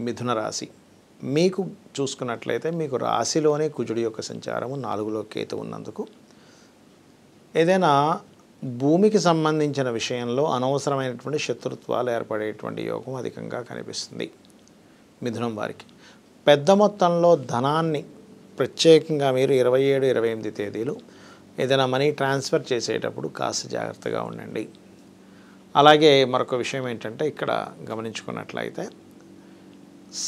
మిథున రాశి. మీకు చూసుకున్నట్లయితే మీకు రాశిలోనే కుజుడి యొక్క సంచారము, 4లో కేతు ఉన్నందుకు ఏదైనా భూమికి సంబంధించిన విషయంలో అనవసరమైనటువంటి శత్రుత్వాలు ఏర్పడేటువంటి యోగం అధికంగా కనిపిస్తుంది మిథునం వారికి. పెద్ద మొత్తంలో ధనాన్ని ప్రత్యేకంగా మీరు 27, 28 తేదీలు ఏదైనా మనీ ట్రాన్స్ఫర్ చేసేటప్పుడు కాస్త జాగ్రత్తగా ఉండండి. అలాగే మరొక విషయం ఏంటంటే ఇక్కడ గమనించుకున్నట్లయితే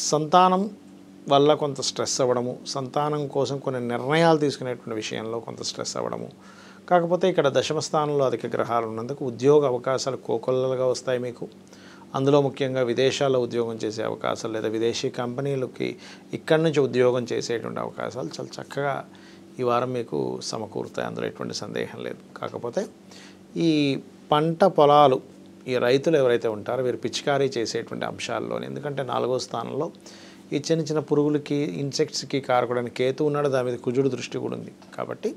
సంతానం వల్ల కొంత స్ట్రెస్ అవ్వడము, సంతానం కోసం కొన్ని నిర్ణయాలు తీసుకునేటువంటి విషయంలో కొంత స్ట్రెస్ అవ్వడము. కాకపోతే ఇక్కడ దశమ స్థానంలో అధిక గ్రహాలు ఉన్నందుకు ఉద్యోగ అవకాశాలు కోకొల్లలుగా వస్తాయి మీకు. అందులో ముఖ్యంగా విదేశాల్లో ఉద్యోగం చేసే అవకాశాలు లేదా విదేశీ కంపెనీలకి ఇక్కడి నుంచి ఉద్యోగం చేసేటువంటి అవకాశాలు చాలా చక్కగా ఈ వారం మీకు సమకూరుతాయి, అందులో ఎటువంటి సందేహం లేదు. కాకపోతే ఈ పంట పొలాలు, ఈ రైతులు ఎవరైతే ఉంటారో వీరు పిచికారీ చేసేటువంటి అంశాల్లోనే, ఎందుకంటే 4వ స్థానంలో ఈ చిన్న చిన్న పురుగులకి, ఇన్సెక్ట్స్కి కారకుడని కేతు ఉన్నాడు, దాని మీద కుజుడు దృష్టి కూడా ఉంది. కాబట్టి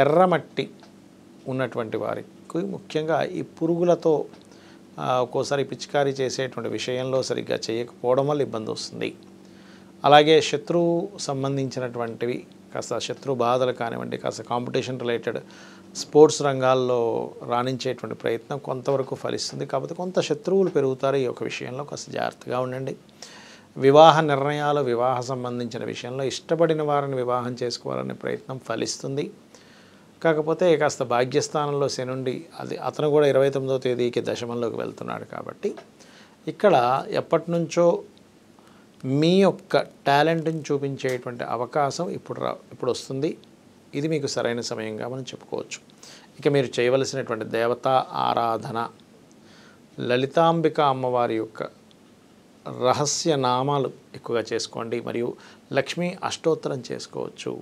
ఎర్రమట్టి ఉన్నటువంటి వారికి ముఖ్యంగా ఈ పురుగులతో ఒక్కోసారి పిచికారీ చేసేటువంటి విషయంలో సరిగ్గా చేయకపోవడం వల్ల ఇబ్బంది వస్తుంది. అలాగే శత్రువు సంబంధించినటువంటివి కాస్త శత్రు బాధలు కానివ్వండి, కాస్త కాంపిటీషన్ రిలేటెడ్ స్పోర్ట్స్ రంగాల్లో రాణించేటువంటి ప్రయత్నం కొంతవరకు ఫలిస్తుంది. కాకపోతే కొంత శత్రువులు పెరుగుతారు. ఈ యొక్క విషయంలో కాస్త జాగ్రత్తగా ఉండండి. వివాహ నిర్ణయాలు, వివాహ సంబంధించిన విషయంలో ఇష్టపడిన వారిని వివాహం చేసుకోవాలనే ప్రయత్నం ఫలిస్తుంది. కాకపోతే కాస్త భాగ్యస్థానంలో శనుండి అతను కూడా 29వ తేదీకి దశమంలోకి వెళ్తున్నాడు. కాబట్టి ఇక్కడ ఎప్పటి నుంచో మీ యొక్క టాలెంట్ని చూపించేటువంటి అవకాశం ఇప్పుడు వస్తుంది. ఇది మీకు సరైన సమయంగా మనం చెప్పుకోవచ్చు. ఇక మీరు చేయవలసినటువంటి దేవతా ఆరాధన లలితాంబిక అమ్మవారి యొక్క రహస్య నామాలు ఎక్కువగా చేసుకోండి, మరియు లక్ష్మీ అష్టోత్తరం చేసుకోవచ్చు.